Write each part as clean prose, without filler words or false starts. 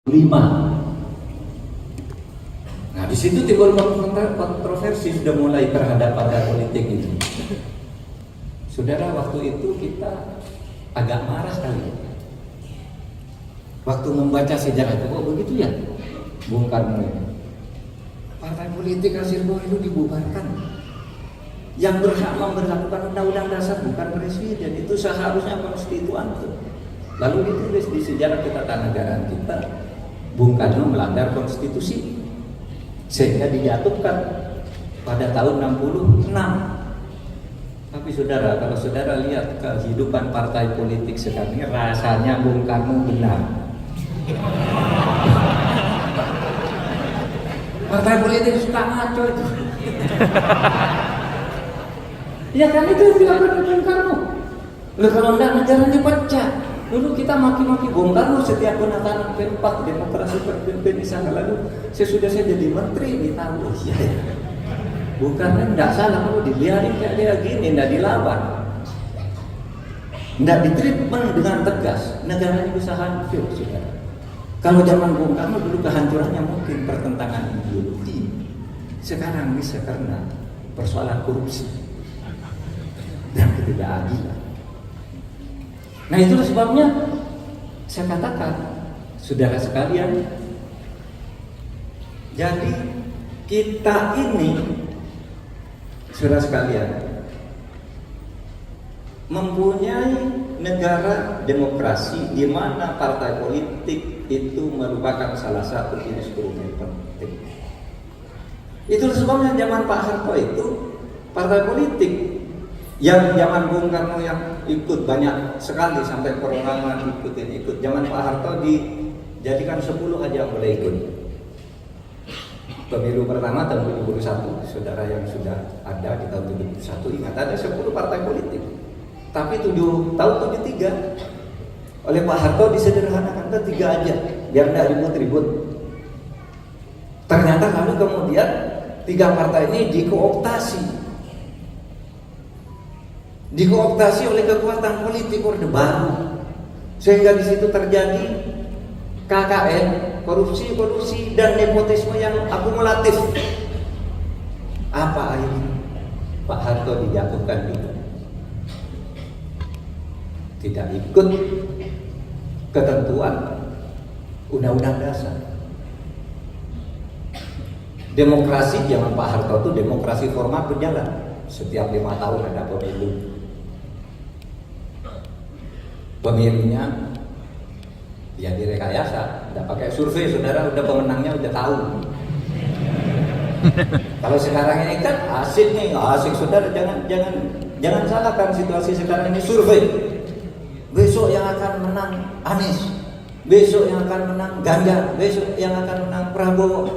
Nah, di situ timbul kontroversi sudah mulai terhadap pada politik itu. Saudara, waktu itu kita agak marah sekali. Waktu membaca sejarah itu, kok begitu ya? Bung Karno ini. Partai politik hasil pemilu dibubarkan. Yang berhak memberlakukan undang-undang dasar bukan presiden, itu seharusnya konstituan. Lalu ditulis di sejarah ketatanegaraan kita, Bung Karno melanggar konstitusi sehingga dijatuhkan pada tahun 66. Tapi saudara, kalau saudara lihat kehidupan partai politik sekarang ini, rasanya Bung Karno benar. Partai politik suka ngaco itu. Ya kan, itu yang dilakukan Bung Karno. Loh, kalau enggak negaranya pecah. Dulu kita maki-maki Bung Karno setiap penatanan P4 demokrasi perpimpin di sana. Lalu sesudah saya jadi menteri ditahu, oh iya ya, Bung Karno enggak salah, kalau dilihatin kayak dia gini, enggak dilawan, enggak ditreatment dengan tegas, negaranya bisa hancur, saudara. Kalau zaman Bung Karno dulu kehancurannya mungkin pertentangan ideologi, sekarang bisa karena persoalan korupsi dan ketidakadilan. Nah, itulah sebabnya saya katakan, saudara sekalian, jadi kita ini, saudara sekalian, mempunyai negara demokrasi di mana partai politik itu merupakan salah satu instrumen penting. Itulah sebabnya zaman Pak Harto itu partai politik yang zaman Bung Karno yang ikut banyak sekali sampai perorangan ikut. Zaman Pak Harto dijadikan 10 aja yang boleh ikut. Pemilu pertama tahun 2021, saudara yang sudah ada di tahun 2021 ingat ada 10 partai politik. Tapi tahun 73 oleh Pak Harto disederhanakan ke 3 aja biar tidak ribut-ribut. Ternyata lalu kemudian 3 partai ini dikooptasi oleh kekuatan politik Orde Baru, sehingga di situ terjadi KKN, korupsi dan nepotisme yang akumulatif. Apa akhirnya? Pak Harto dijatuhkan juga, tidak ikut ketentuan undang-undang dasar. Demokrasi zaman Pak Harto itu demokrasi formal berjalan, setiap 5 tahun ada pemilu. Pemilunya ya direkayasa, tidak pakai survei, saudara, udah pemenangnya udah tahu. Kalau sekarang ini kan asik nih, asik saudara, jangan salahkan situasi sekarang ini survei. Besok yang akan menang Anies, besok yang akan menang Ganjar, besok yang akan menang Prabowo.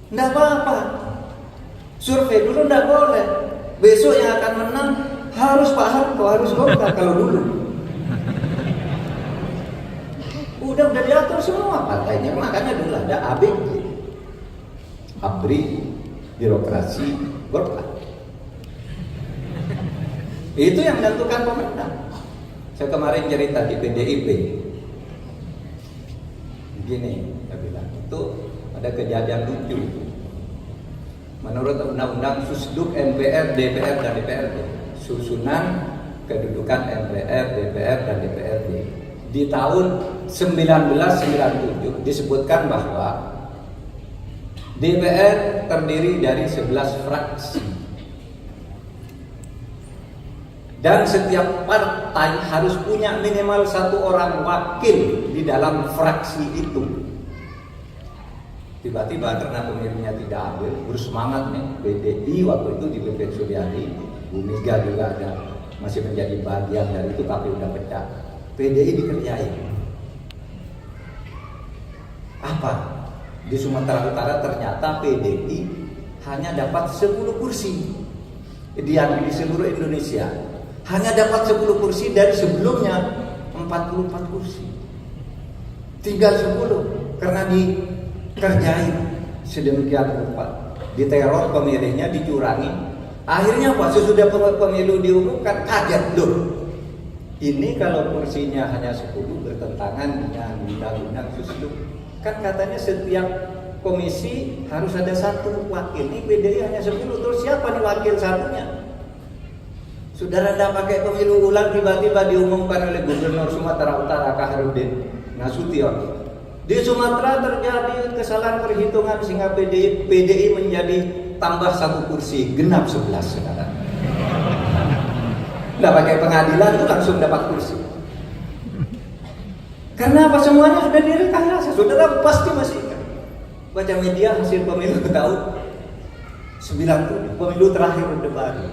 Tidak apa-apa, survei dulu tidak boleh. Besok yang akan menang harus Pak Harto, harus Golkar kalau dulu. Udah diatur semua partainya, makanya dulu ada ABG, ABRI, birokrasi Golkar. Itu yang menentukan pemenang. Saya kemarin cerita di PDIP, begini, saya bilang itu ada kejadian lucu. Menurut undang-undang Susduk MPR, DPR dan DPRD, susunan kedudukan MPR, DPR dan DPRD di tahun 1997 disebutkan bahwa DPR terdiri dari 11 fraksi dan setiap partai harus punya minimal 1 orang wakil di dalam fraksi itu. Tiba-tiba karena pemilunya tidak adil, bersemangat nih PDI waktu itu dipimpin Suryadi, Bu Mega juga ada, masih menjadi bagian dari itu tapi udah pecah. PDI dikerjain. Apa? Di Sumatera Utara ternyata PDI hanya dapat 10 kursi di seluruh Indonesia. Hanya dapat 10 kursi dari sebelumnya 44 kursi. Tinggal 10 karena dikerjain sedemikian rupa. Diteror pemilihnya, dicurangi. Akhirnya apa? Sesudah pemilu diumumkan kaget loh. Ini kalau kursinya hanya 10 bertentangan dengan undang-undang Susduk. Kan katanya setiap komisi harus ada 1 wakil. Ini PDI hanya 10, terus siapa nih wakil satunya? Saudara tidak pakai pemilu ulang, tiba-tiba diumumkan oleh Gubernur Sumatera Utara Kaharudin Nasution. Di Sumatera terjadi kesalahan perhitungan sehingga PDI menjadi tambah 1 kursi, genap 11 sekarang. Tidak pakai pengadilan itu langsung dapat kursi. Karena apa? Semuanya sudah direkayasa. Saudara pasti masih ingat. Baca media hasil pemilu tahun 90, pemilu terakhir Orde Baru.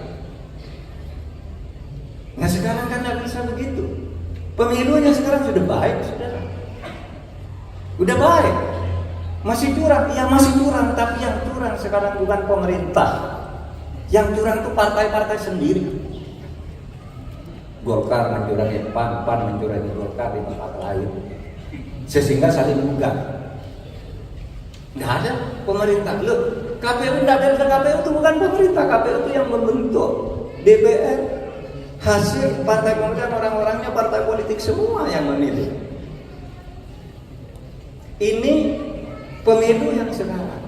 Nah sekarang kan tidak bisa begitu. Pemilunya sekarang sudah baik, saudara. Udah baik. Masih curang, ya masih curang. Tapi yang curang sekarang bukan pemerintah. Yang curang itu partai-partai sendiri. Golkar mencurangi PAN, PAN mencurangi Golkar di tempat lain, sehingga saling bukan. Nggak ada pemerintah. Loh, KPU nggak ada. KPU itu bukan pemerintah. KPU itu yang membentuk DPR. Hasil partai pemerintah, orang-orangnya partai politik semua yang memilih. Ini pemilu yang sekarang.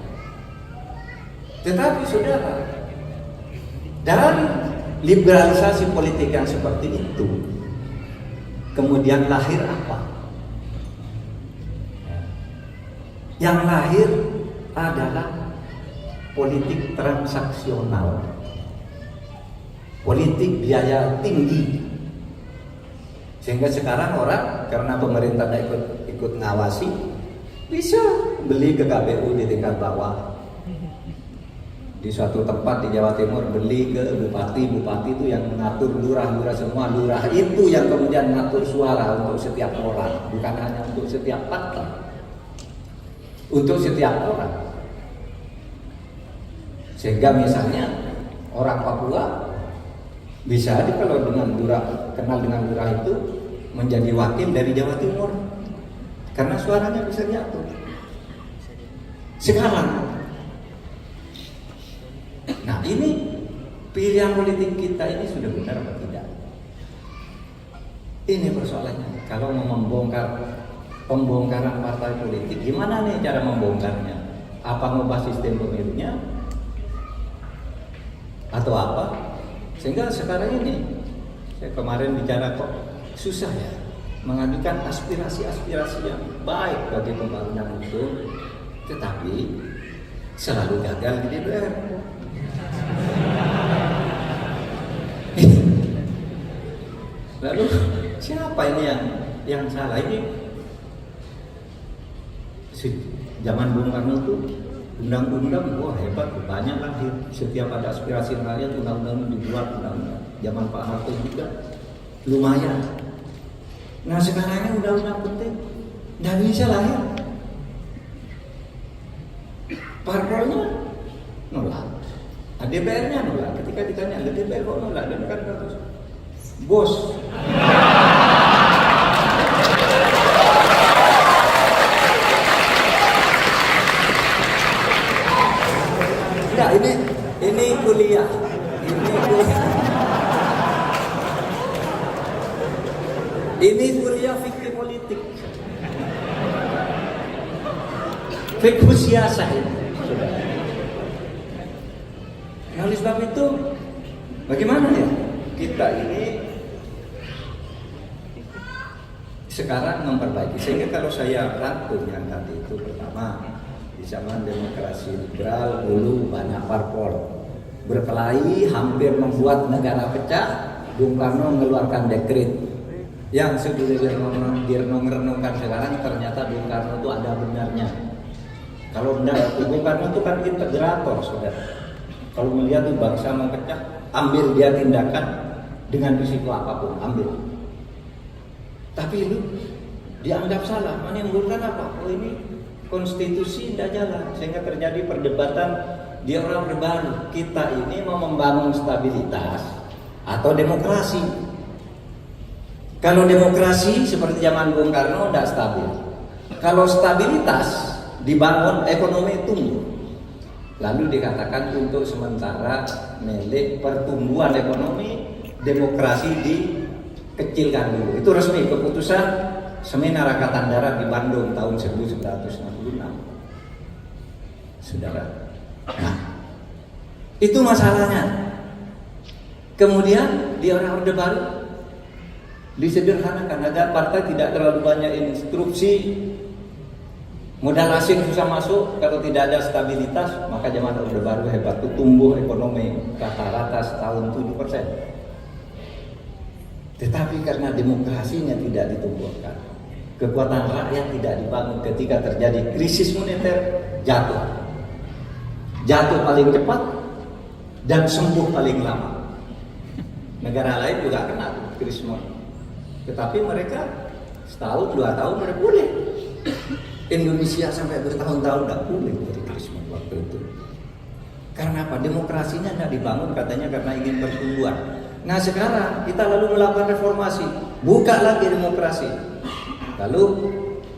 Tetapi saudara, dan liberalisasi politik yang seperti itu kemudian lahir apa? Yang lahir adalah politik transaksional, politik biaya tinggi, sehingga sekarang orang karena pemerintah tidak ikut ngawasi bisa beli ke KPU di tingkat bawah. Di suatu tempat di Jawa Timur beli ke bupati itu yang mengatur, lurah semua, lurah itu yang kemudian mengatur suara untuk setiap orang, bukan hanya untuk setiap partai, untuk setiap orang. Sehingga misalnya orang Papua bisa kalau dengan lurah, kenal dengan lurah itu menjadi wakil dari Jawa Timur karena suaranya bisa diatur. Sekarang nah ini pilihan politik kita ini sudah benar atau tidak? Ini persoalannya. Kalau mau membongkar pembongkaran partai politik, gimana nih cara membongkarnya? Apa ngubah sistem pemilunya? Atau apa? Sehingga sekarang ini, saya kemarin bicara kok susah ya mengajukan aspirasi-aspirasi yang baik bagi pembangunan itu, tetapi selalu gagal di DPR. Lalu siapa ini yang salah? Ini zaman Bung Karno itu undang-undang, wah hebat, banyak lahir. Setiap ada aspirasi rakyat undang-undang dibuat, undang-undang. Zaman Pak Harto juga lumayan. Nah sekarang ini undang-undang penting nggak bisa lahir. Parpolnya nolak. DPR-nya nolak. Ketika ditanya, DPR kok nolak? Dan kan terus, bos. Enggak, ini kuliah. Ini kuliah fikih politik. Fikih siasah ini. Oleh sebab itu, bagaimana ya kita ini sekarang memperbaiki? Sehingga kalau saya rangkum yang tadi itu, pertama, di zaman demokrasi liberal dulu banyak parpol berkelahi, hampir membuat negara pecah. Bung Karno mengeluarkan dekret yang sebelum direnung-renungkan sekarang, ternyata Bung Karno itu ada benarnya. Kalau benar, Bung Karno itu kan integrator, saudara. Kalau melihat itu bangsa mau pecah, ambil dia tindakan dengan risiko apapun, ambil. Tapi itu dianggap salah. Mana yang menurutkan apa? Oh ini konstitusi tidak jalan, sehingga terjadi perdebatan di orang baru. Kita ini mau membangun stabilitas atau demokrasi. Kalau demokrasi seperti zaman Bung Karno tidak stabil. Kalau stabilitas dibangun, ekonomi tumbuh. Lalu dikatakan untuk sementara milik pertumbuhan ekonomi, demokrasi kecilkan dulu. Itu resmi keputusan Seminar Angkatan Darat di Bandung tahun 1966. Saudara. Nah, itu masalahnya. Kemudian di era Orde Baru disederhanakan agar partai tidak terlalu banyak instruksi, modal asing susah masuk, kalau tidak ada stabilitas, maka zaman Orde Baru hebat itu tumbuh ekonomi rata-rata setahun 7%. Tetapi karena demokrasinya tidak ditumbuhkan, kekuatan rakyat tidak dibangun, ketika terjadi krisis moneter, jatuh paling cepat dan sembuh paling lama. Negara lain juga kena krisis moneter, tetapi mereka setahun 2 tahun mereka pulih. Indonesia sampai bertahun-tahun tidak pulih dari krisis moneter waktu itu. Karena apa? Demokrasinya tidak dibangun, katanya karena ingin pertumbuhan. Nah sekarang kita lalu melakukan reformasi, buka lagi demokrasi, lalu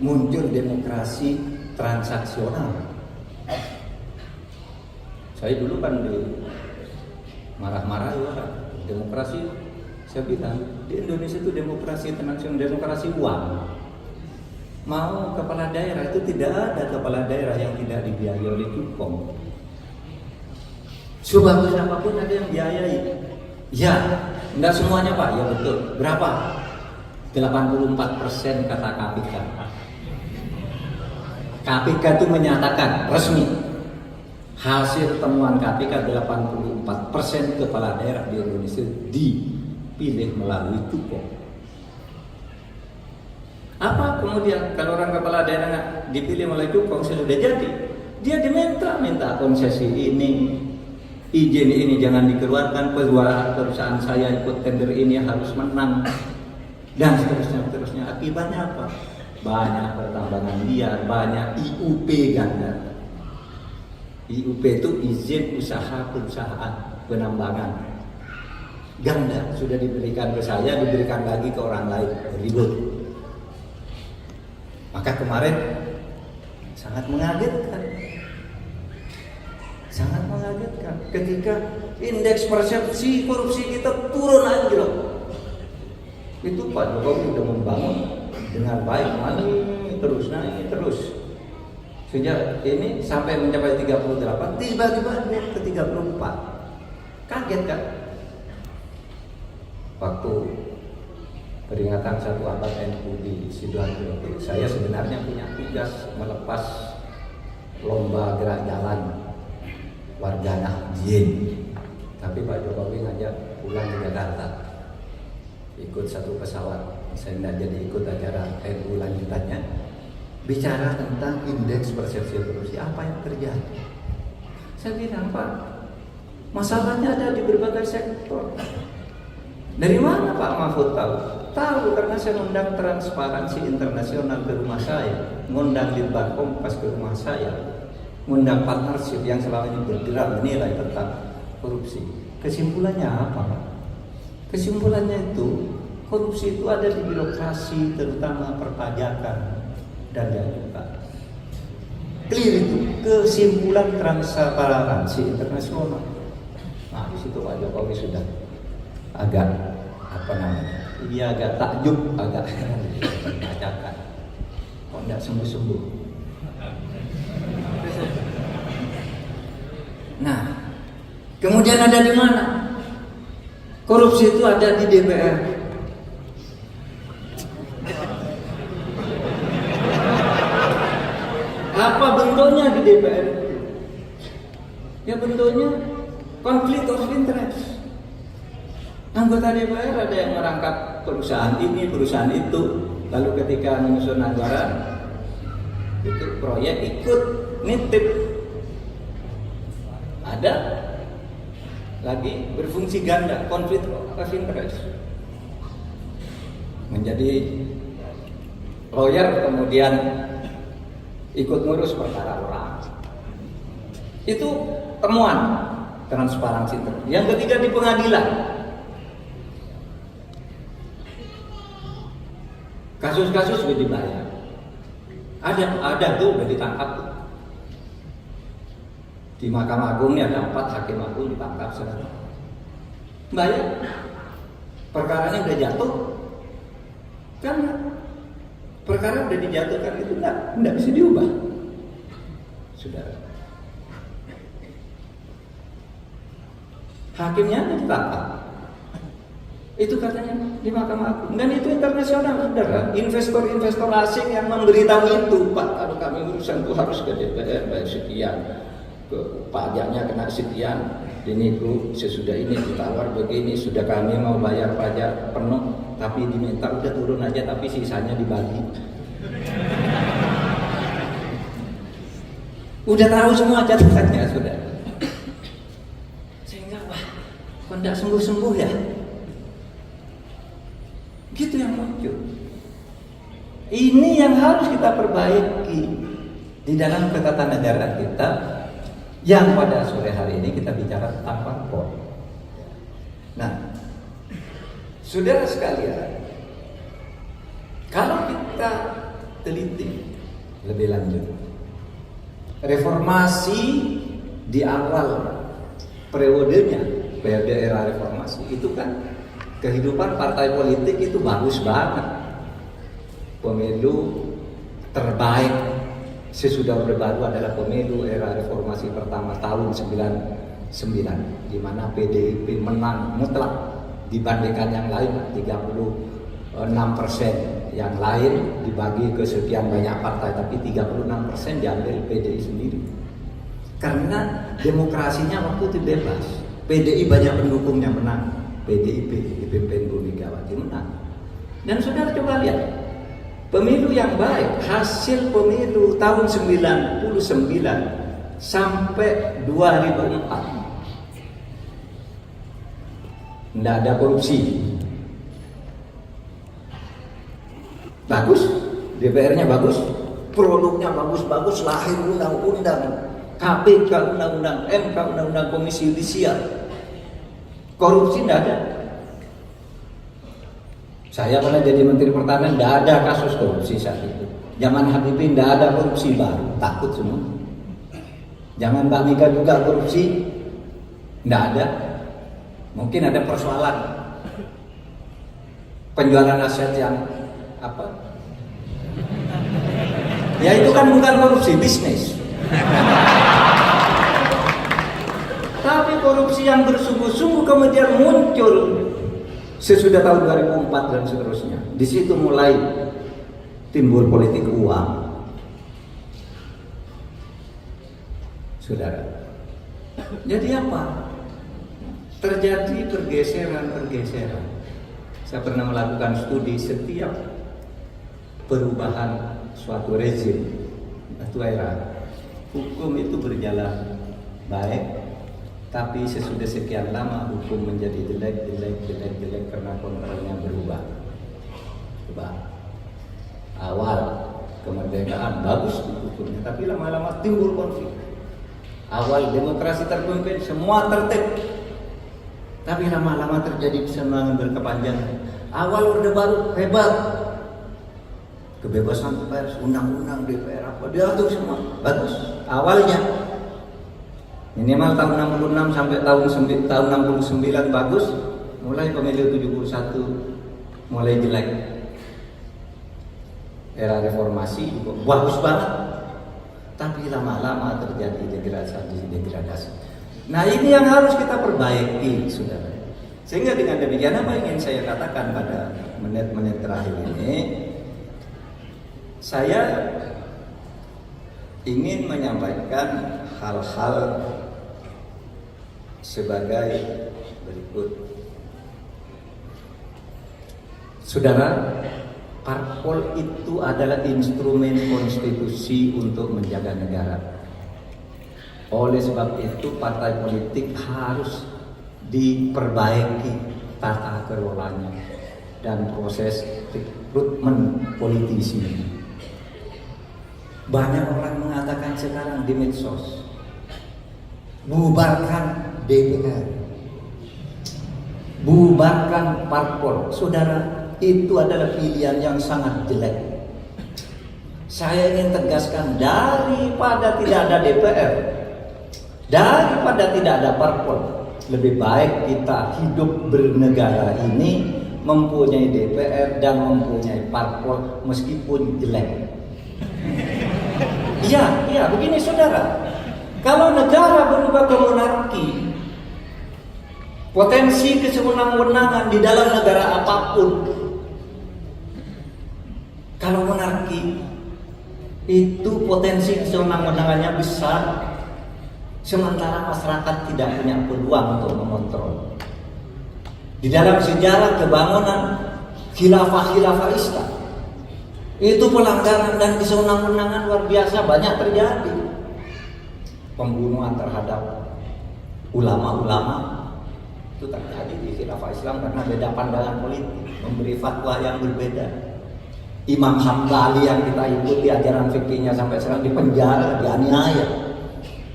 muncul demokrasi transaksional. Saya dulu kan marah-marah ya, demokrasi. Saya bilang di Indonesia itu demokrasi transaksional, demokrasi uang. Mau kepala daerah itu tidak ada kepala daerah yang tidak dibiayai oleh cukong. Sebagus apapun ada yang biayai. Ya, enggak semuanya Pak, ya betul. Berapa? 84% kata KPK. KPK itu menyatakan resmi hasil temuan KPK 84% kepala daerah di Indonesia dipilih melalui cukong. Apa kemudian kalau orang kepala daerah dipilih melalui cukong sudah jadi, dia diminta konsesi ini, izin ini jangan dikeluarkan, perusahaan saya ikut tender ini harus menang, dan seterusnya. Akibatnya apa? Banyak pertambangan liar, banyak IUP ganda. IUP itu izin usaha perusahaan penambangan ganda, sudah diberikan ke saya, diberikan lagi ke orang lain, ribut. Maka kemarin sangat mengagetkan ketika indeks persepsi korupsi kita turun anjlok. Itu Pak Jokowi sudah membangun dengan baik, naik terus. Sejak ini sampai mencapai 38, tiba-tiba naik ke 34. Kaget kan? Waktu peringatan 1 abad NU di Sidoarjo, saya sebenarnya punya tugas melepas lomba gerak jalan warga Nahdien, tapi Pak Jokowi ngajak pulang ke Jakarta, ikut satu pesawat. Saya tidak jadi ikut acara NU lanjutannya, bicara tentang indeks persepsi korupsi. Apa yang terjadi? Saya bilang, Pak, masalahnya ada di berbagai sektor. Dari mana Pak Mahfud tahu? Tahu karena saya mengundang Transparansi Internasional ke rumah saya, mengundang Litbang Kompas ke rumah saya, mengundang partnership yang selama ini bergerak menilai tentang korupsi. Kesimpulannya apa? Kesimpulannya itu korupsi itu ada di birokrasi, terutama perpajakan dan bea cukai. Clear itu kesimpulan Transparansi Internasional. Nah di situ Pak Jokowi sudah agak dia agak takjub, agak bacakan. Kok tidak sembuh-sembuh? Nah, kemudian ada di mana? Korupsi itu ada di DPR. Apa bentuknya di DPR? Ya bentuknya konflik of interest. Anggota DPR ada yang merangkap perusahaan ini, perusahaan itu, lalu ketika menyusun anggaran itu proyek ikut nitip. Ada lagi berfungsi ganda, konflik of interest, menjadi lawyer kemudian ikut ngurus perkara orang. Itu temuan Transparansi Internasional. Yang ketiga di pengadilan, kasus-kasus sudah dibayar. Ada tuh udah ditangkap tuh. Di Mahkamah Agung ini ada 4 hakim agung ditangkap sekarang. Bayar. Perkaranya udah jatuh, Karena perkara udah dijatuhkan itu enggak bisa diubah. Saudara. Hakimnya ditangkap. Itu katanya di Mahkamah Agung. Dan itu internasional, saudara. Investor-investor asing yang memberitahu itu, Pak, kalau kami urusan itu harus ke DPR bayar sekian, ke pajaknya kena sekian. Ini bro, sesudah ini ditawar begini, sudah kami mau bayar pajak penuh, tapi diminta udah turun aja, tapi sisanya dibagi. Udah tahu semua catatannya, saudara. Sehingga wah, kok enggak sembuh-sembuh ya? Gitu yang muncul. Ini yang harus kita perbaiki di dalam ketatanegaraan kita, yang pada sore hari ini kita bicara tentang parpol. Nah, saudara sekalian, kalau kita teliti lebih lanjut, reformasi di awal periodenya, periode era reformasi itu kan kehidupan partai politik itu bagus banget. Pemilu terbaik sesudah Orde Baru adalah pemilu era reformasi pertama tahun 99, di mana PDIP menang mutlak dibandingkan yang lain 36%. Yang lain dibagi ke sekian banyak partai, tapi 36% diambil PDI sendiri. Karena demokrasinya waktu itu bebas. PDI banyak pendukungnya menang. PDIP dipimpin Bu Megawati menang. Dan saudara coba lihat pemilu yang baik, hasil pemilu tahun 99 sampai 2004 tidak ada korupsi. Bagus, DPR-nya bagus, produknya bagus-bagus, lahir undang-undang, KPK undang-undang, MK undang-undang, Komisi Yudisial. Korupsi tidak ada. Saya pernah jadi Menteri Pertahanan, tidak ada kasus korupsi saat itu. Zaman Habibie tidak ada korupsi baru, takut semua. Zaman Mbak Mega juga korupsi, tidak ada. Mungkin ada persoalan penjualan aset yang apa? Ya itu kan bukan korupsi, bisnis. Tapi korupsi yang bersungguh-sungguh kemudian muncul sesudah tahun 2004 dan seterusnya. Di situ mulai timbul politik uang. Saudara. Jadi apa? Terjadi pergeseran. Saya pernah melakukan studi setiap perubahan suatu rezim atau era. Hukum itu berjalan baik, tapi sesudah sekian lama hukum menjadi jelek karena kontrolnya berubah. Coba awal kemerdekaan bagus hukumnya, tapi lama-lama timbul konflik. Awal demokrasi terpimpin, semua tertib, tapi lama-lama terjadi kesenangan berkepanjangan. Awal Orde Baru hebat, kebebasan pers, undang-undang DPR apa diatur semua bagus. Awalnya minimal tahun 66 sampai tahun 69 bagus, mulai pemilu 71 mulai jelek. Era reformasi bagus banget, tapi lama-lama terjadi degradasi. Nah ini yang harus kita perbaiki, saudara. Sehingga dengan demikian apa yang ingin saya katakan pada menit-menit terakhir ini, saya ingin menyampaikan hal-hal sebagai berikut. Saudara, parpol itu adalah instrumen konstitusi untuk menjaga negara. Oleh sebab itu partai politik harus diperbaiki tata kelolanya dan proses rekrutmen politisi. Banyak orang mengatakan sekarang di medsos, bubarkan DPR, bubarkan parpol. Saudara, itu adalah pilihan yang sangat jelek. Saya ingin tegaskan, daripada tidak ada DPR, daripada tidak ada parpol, lebih baik kita hidup bernegara ini mempunyai DPR dan mempunyai parpol meskipun jelek. Iya, begini saudara. Kalau negara berubah ke monarki, potensi kesewenang-wenangan di dalam negara apapun, kalau monarki itu potensi kesewenang-wenangannya besar, sementara masyarakat tidak punya peluang untuk mengontrol. Di dalam sejarah kebangunan khilafah Islam, itu pelanggaran dan kesewenang-wenangan luar biasa banyak terjadi. Pembunuhan terhadap ulama-ulama itu terjadi di khilafah Islam karena beda pandangan politik, memberi fatwa yang berbeda. Imam Hambali yang kita ikuti ajaran fikihnya sampai sekarang di penjara, dianiaya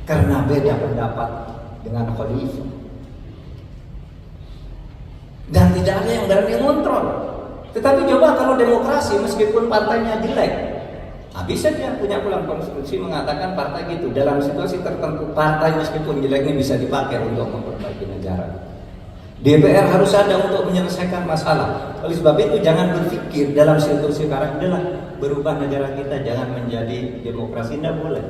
karena beda pendapat dengan khalifah. Dan tidak ada yang berani kontrol. Tetapi coba kalau demokrasi meskipun partainya jelek, bisa dia punya ulang konstitusi mengatakan partai gitu. Dalam situasi tertentu partai meskipun jelek ini bisa dipakai untuk memperbaiki negara. DPR harus ada untuk menyelesaikan masalah. Oleh sebab itu jangan berpikir dalam situasi sekarang adalah berubah negara kita jangan menjadi demokrasi, tidak boleh.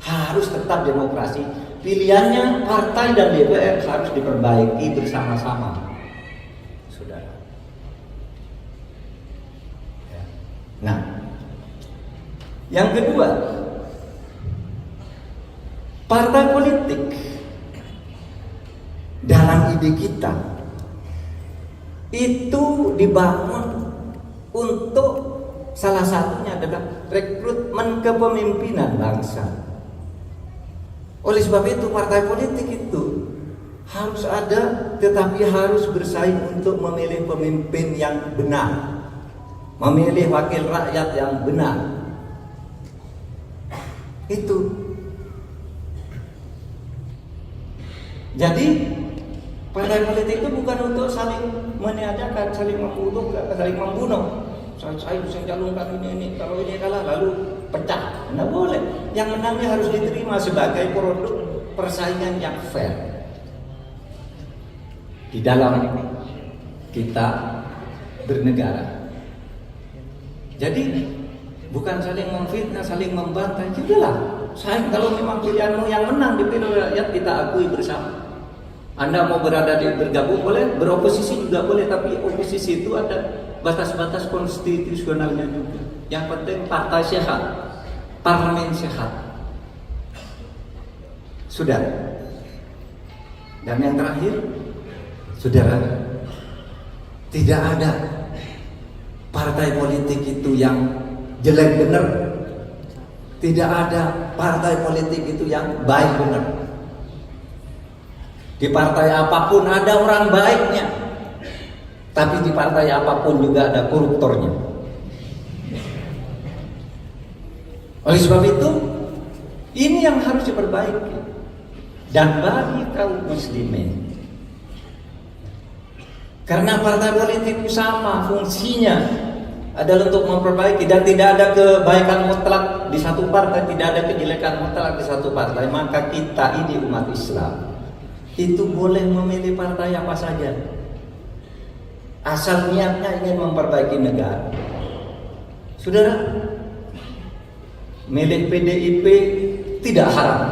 Harus tetap demokrasi. Pilihannya partai dan DPR harus diperbaiki bersama-sama. Saudara. Nah, yang kedua, partai politik dalam ide kita itu dibangun untuk salah satunya adalah rekrutmen kepemimpinan bangsa. Oleh sebab itu partai politik itu harus ada, tetapi harus bersaing untuk memilih pemimpin yang benar, memilih wakil rakyat yang benar. Itu. Jadi partai politik itu bukan untuk saling meniadakan, saling membunuh, saling membunuh. Saya bisa calonkan ini, kalau ini kalah lalu pecah. Tidak boleh. Yang menangnya harus diterima sebagai produk persaingan yang fair. Di dalam kita bernegara. Jadi bukan saling memfitnah, saling membantai. Sudahlah, saya kalau memang pilihanmu yang menang dipilih rakyat, kita akui bersama. Anda mau bergabung boleh, beroposisi juga boleh, tapi oposisi itu ada batas-batas konstitusionalnya juga. Yang penting partai sehat, parlemen sehat. Sudah. Dan yang terakhir, saudara, tidak ada partai politik itu yang jelek benar. Tidak ada partai politik itu yang baik benar. Di partai apapun ada orang baiknya, tapi di partai apapun juga ada koruptornya. Oleh sebab itu, ini yang harus diperbaiki. Dan bagi kaum muslimin, karena partai politik itu sama fungsinya adalah untuk memperbaiki, dan tidak ada kebaikan mutlak di satu partai, tidak ada kejelekan mutlak di satu partai, maka kita ini umat Islam itu boleh memilih partai apa saja, asal niatnya ingin memperbaiki negara. Saudara, milih PDIP tidak haram,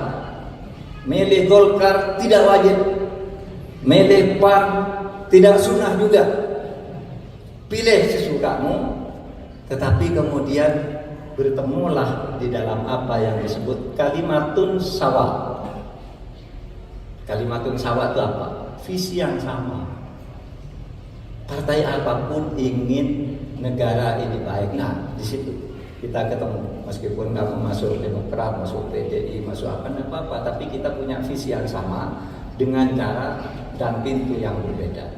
milih Golkar tidak wajib, milih PAN tidak sunnah juga. Pilih sesukamu, tetapi kemudian bertemulah di dalam apa yang disebut kalimatun sawa. Kalimatun sawa itu apa? Visi yang sama. Partai apapun ingin negara ini baik. Nah, di situ kita ketemu. Meskipun kamu masuk Demokrat, masuk PDI, masuk apa-apa, tapi kita punya visi yang sama dengan cara dan pintu yang berbeda.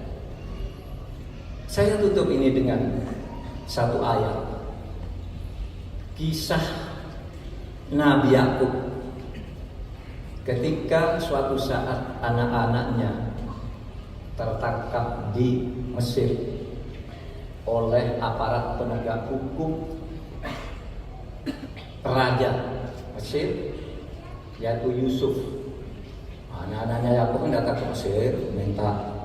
Saya tutup ini dengan satu ayat. Kisah Nabi Yakub ketika suatu saat anak-anaknya tertangkap di Mesir oleh aparat penegak hukum Raja Mesir, yaitu Yusuf. Anak-anaknya Yakub datang ke Mesir minta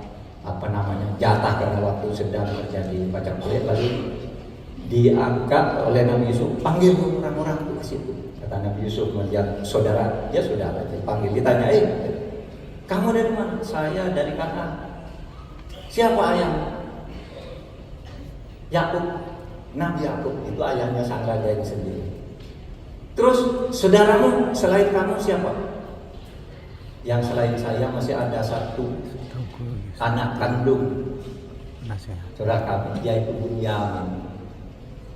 jatah karena waktu sedang terjadi pacak kulit, lalu diangkat oleh Nabi Yusuf, panggil orang-orang itu ke situ. Kata Nabi Yusuf melihat saudara, dia saudara, dipanggil, ditanya, kamu dari mana? Saya dari Kanaan. Siapa ayah? Yakub, Nabi Yakub, itu ayahnya sang raja yang sendiri. Terus saudaramu selain kamu siapa? Yang selain saya masih ada satu anak kandung saudara kami, yaitu Bunyamin.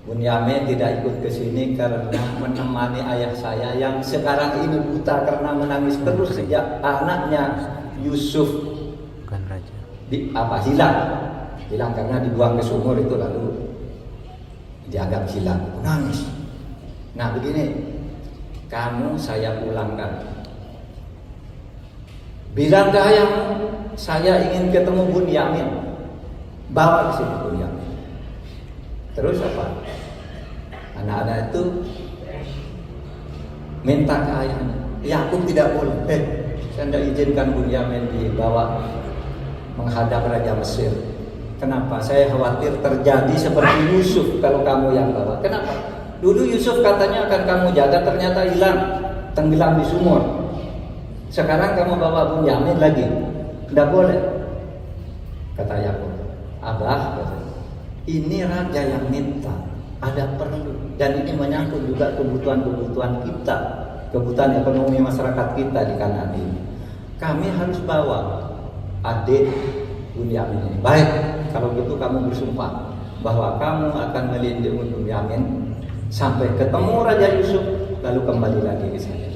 Bunyamin tidak ikut ke sini karena menemani ayah saya yang sekarang ini buta karena menangis terus sejak anaknya Yusuf hilang karena dibuang ke sumur itu, lalu dianggap hilang, nangis. Nah begini, kamu saya pulangkan, bilang ke ayahmu saya ingin ketemu Bunyamin, bawa ke sini Bunyamin. Terus apa? Anak-anak itu minta ke ayahnya, Yakub tidak boleh, saya tidak izinkan Bunyamin dibawa menghadap Raja Mesir. Kenapa? Saya khawatir terjadi seperti Yusuf kalau kamu yang bawa. Kenapa? Dulu Yusuf katanya akan kamu jaga, ternyata hilang, tenggelam di sumur. Sekarang kamu bawa Bunyamin lagi, tidak boleh. Kata Yakub, Abah, ini raja yang minta, ada perlu, dan ini menyangkut juga kebutuhan-kebutuhan kita, kebutuhan ekonomi masyarakat kita di Kanaan ini. Kami harus bawa adik Bunyamin ini. Baik, kalau gitu kamu bersumpah bahwa kamu akan melindungi Bunyamin sampai ketemu Raja Yusuf, lalu kembali lagi ke saya.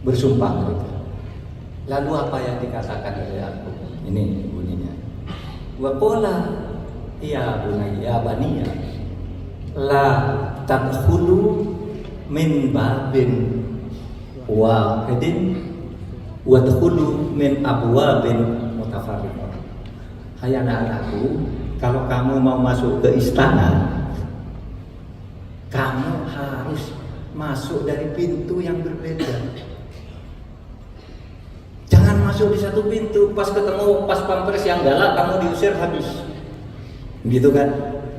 Bersumpah mereka. Lalu apa yang dikatakan oleh aku? Ini bunyinya. Wa qala ya bunayya baniya la tadkhulu min babin wahidin wa tadkhulu min abwabin mutafarriqah. Hai anak-anakku, kalau kamu mau masuk ke istana, kamu harus masuk dari pintu yang berbeda. Jangan masuk di satu pintu, pas ketemu pas pampres yang galak kamu diusir habis. Gitu kan?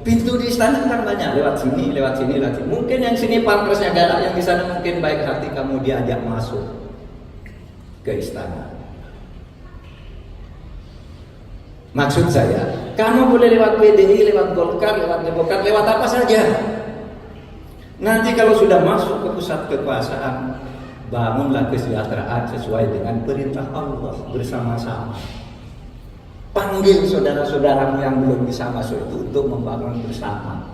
Pintu di istana kan banyak, lewat sini, lewat sini, lewat sini. Mungkin yang sini pampresnya galak, yang di sana mungkin baik hati, kamu diajak masuk ke istana. Maksud saya, kamu boleh lewat PDI, lewat Golkar, lewat Demokrat, lewat apa saja. Nanti kalau sudah masuk ke pusat kekuasaan, bangunlah kesejahteraan sesuai dengan perintah Allah bersama-sama. Panggil saudara-saudaramu yang belum bisa masuk itu untuk membangun bersama.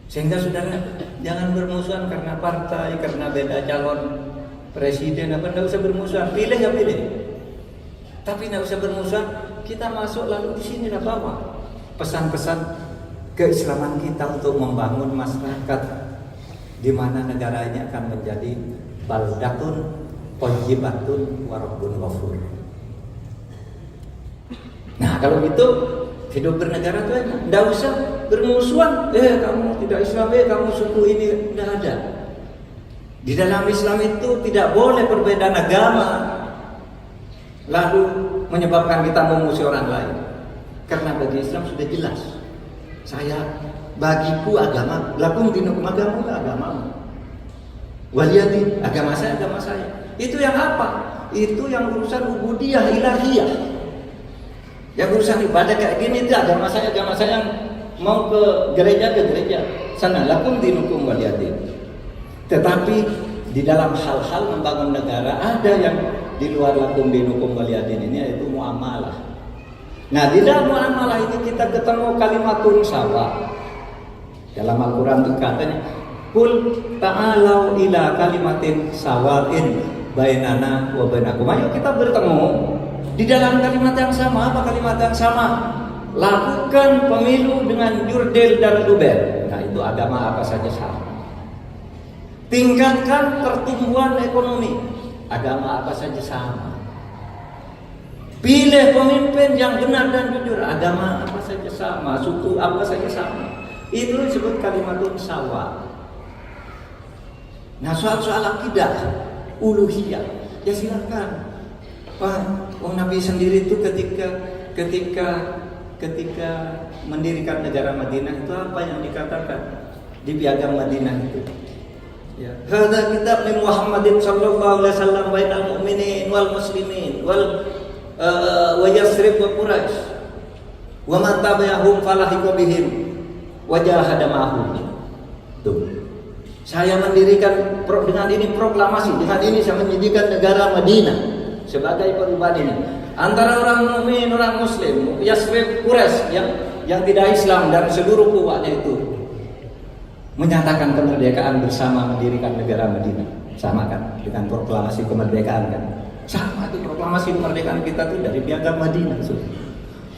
Sehingga saudara jangan bermusuhan karena partai, karena beda calon presiden apa, tidak usah bermusuhan. Pilih ya pilih. Tapi tidak usah bermusuhan. Kita masuk lalu di sini lah bawa pesan-pesan keislaman kita untuk membangun masyarakat di mana negara ini akan menjadi baldatun thayyibatun wa rabbun ghafur. Nah, kalau gitu hidup bernegara itu enak. Tidak usah bermusuhan. Kamu tidak Islam, kamu suku ini, tidak ada. Di dalam Islam itu tidak boleh perbedaan agama lalu menyebabkan kita memusuhi orang lain. Karena bagi Islam sudah jelas. Bagiku agama, lakum dinukum, agamamu. Waliyadin, agama saya. Itu yang apa? Itu yang urusan ubudiyah ilahiyah. Yang urusan ibadah kayak gini itu agama saya yang mau ke gereja sana, lakum dinukum waliyadin. Tetapi di dalam hal-hal membangun negara ada yang di luar lakum dinukum waliyadin ini, yaitu muamalah. Nah, di dalam muamalah ini kita ketemu kalimatun sawa. Dalam Al-Quran itu katanya, Qul ta'alau ila kalimatin sawain bainana wa bainakum. Ayo kita bertemu di dalam kalimat yang sama. Apa kalimat yang sama? Lakukan pemilu dengan jurdil dan luber. Nah, itu agama apa saja sama. Tingkatkan pertumbuhan ekonomi. Agama apa saja sama. Pilih pemimpin yang benar dan jujur. Agama apa saja sama. Suku apa saja sama. Itu disebut kalimatun sawa. Nah, soal-soal akidah, uluhiyah, ya silakan. Wah, Nabi sendiri itu ketika mendirikan negara Madinah itu apa yang dikatakan di piagam Madinah itu? Ya, hadza kitab min Muhammadin sallallahu alaihi wasallam bainal mu'minin wal muslimin wa Yasrib wa Quraisy wa man tabi'ahum falahiqa bihim wa jahada ma'hum. Tuh. Saya mendirikan dengan ini proklamasi, dengan ini saya mendirikan negara Madinah sebagai perubahan ini antara orang mukmin, orang muslim, Yasrib, Quraisy yang tidak Islam dan seluruh kuwatnya itu menyatakan kemerdekaan bersama mendirikan negara Madinah. Sama kan dengan proklamasi kemerdekaan kan? Sama itu proklamasi kemerdekaan kita tuh dari piagam Madinah.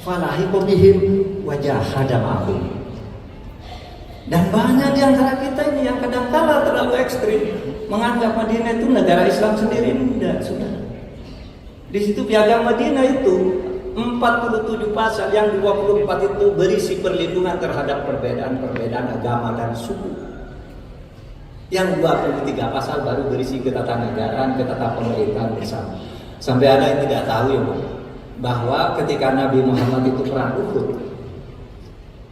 Falahiqa bihim wa jahada ma'hum. Dan banyak di antara kita ini yang kadang-kala terlalu ekstrim menganggap Madinah itu negara Islam sendiri. Tidak, sudah. Di situ piagam Madinah itu 47 pasal, yang 24 itu berisi perlindungan terhadap perbedaan agama dan suku. Yang 23 pasal baru berisi ketatanegaraan, ketatapemerintah bersama. Sampai ada yang tidak tahu ya, bahwa ketika Nabi Muhammad itu perang Uhud,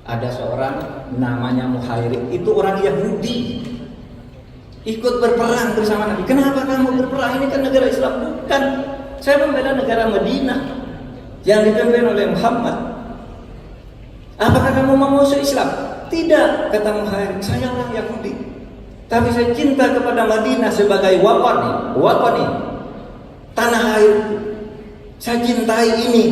ada seorang namanya Muhairib, itu orang Yahudi, ikut berperang bersama Nabi. Kenapa kamu berperang? Ini kan negara Islam. Bukan, saya membela negara Madinah yang dipimpin oleh Muhammad. Apakah kamu mau masuk Islam? Tidak, kata Muhairib, saya orang Yahudi, tapi saya cinta kepada Madinah sebagai waqani, tanah air. Saya cintai ini.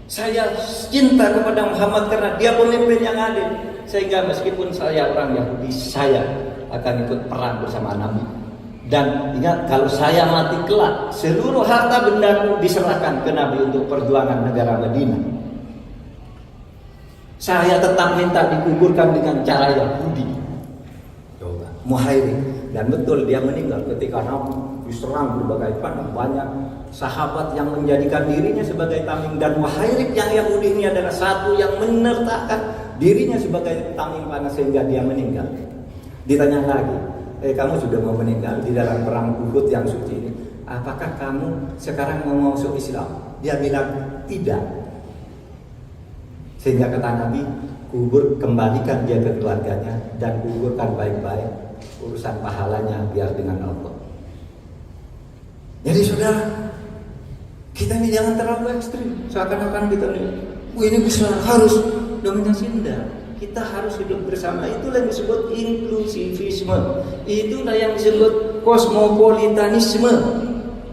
Saya cinta kepada Muhammad karena dia pemimpin yang adil. Sehingga meskipun saya orang Yahudi, saya akan ikut perang bersama Nabi. Dan ingat, kalau saya mati kelak, seluruh harta bendaku diserahkan ke Nabi untuk perjuangan negara Madinah. Saya tetap minta dikuburkan dengan cara Yahudi. Muhairib. Dan betul dia meninggal ketika Nabi diserang berbagai panah. Banyak sahabat yang menjadikan dirinya sebagai tameng, dan Muhairib yang Yahudi ini adalah satu yang menertakan dirinya sebagai tameng panah sehingga dia meninggal. Ditanya lagi, kamu sudah mau meninggal di dalam perang Uhud yang suci ini, apakah kamu sekarang mau masuk Islam? Dia bilang tidak. Sehingga kata Nabi, kembalikan dia ke keluarganya dan kuburkan baik-baik, urusan pahalanya biar dengan Allah. Jadi saudara, kita ini jangan terlalu ekstrim, seakan-akan kita ini bisa harus dominasi. Enggak. Kita harus hidup bersama. Itulah yang disebut inklusivisme. Itulah yang disebut kosmopolitanisme,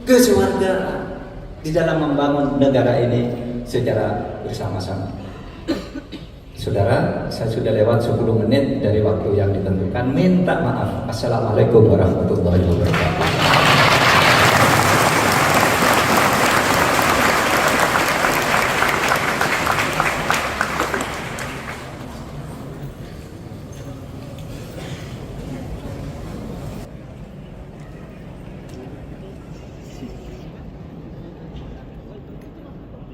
kesewargaan di dalam membangun negara ini secara bersama-sama. Saudara, saya sudah lewat 10 menit dari waktu yang ditentukan. Minta maaf. Assalamualaikum warahmatullahi wabarakatuh.